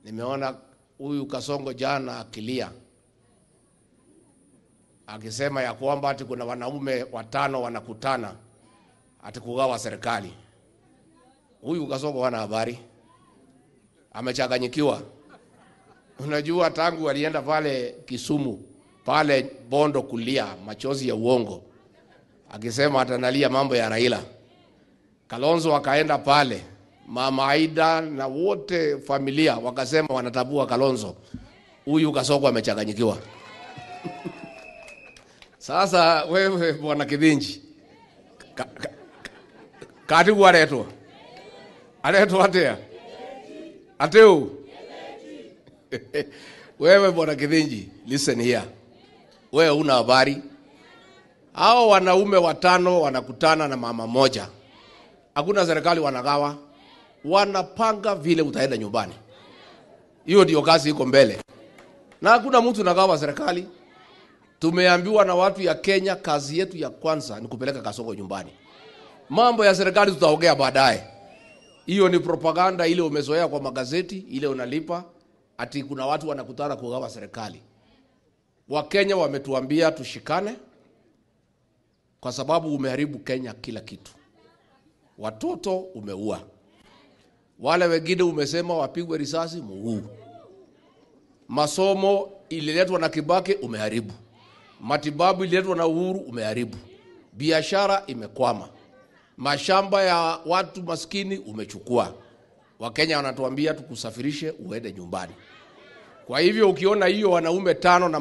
Nimeona huyu Kasongo jana akilia, akisema ya kwamba ati kuna wanaume 5 wanakutana ati kugawa serikali. Huyu Kasongo hana habari, amechanganyikiwa. Unajua tangu alienda pale Kisumu, pale Bondo kulia machozi ya uongo, akisema atanalia mambo ya Raila. Kalonzo akaenda pale, Mama Aida na wote familia wakasema wanatabua Kalonzo. Huyu Kasongo amechanganyikiwa. Sasa wewe bwana Kibinji, katibu aletwa atea ateu. Wewe bwana Kibinji, listen here. Wewe una habari? Hao wanaume 5 wanakutana na mama moja. Hakuna serikali wanagawa. Wanapanga vile utaenda nyumbani. Hiyo ndio kazi iko mbele. Na hakuna mtu nagawa serikali. Tumeambiwa na watu ya Kenya, kazi yetu ya kwanza ni kupeleka Kasongo nyumbani. Mambo ya serikali tutaongea baadaye. Hiyo ni propaganda ile umezoea kwa magazeti, ile unalipa ati kuna watu wanakutana kugawa serikali. Wakenya wametuambia tushikane kwa sababu umeharibu Kenya kila kitu. Watoto umeua. Wale wengine umesema wapigwe risasi muuu. Masomo ililetwa na Kibaki umeharibu. Matibabu ililetwa na Uhuru umeharibu. Biashara imekwama. Mashamba ya watu maskini umechukua. Wakenya wanatuambia tukusafirishe uende nyumbani. Kwa hivyo ukiona hiyo wanaume 5 na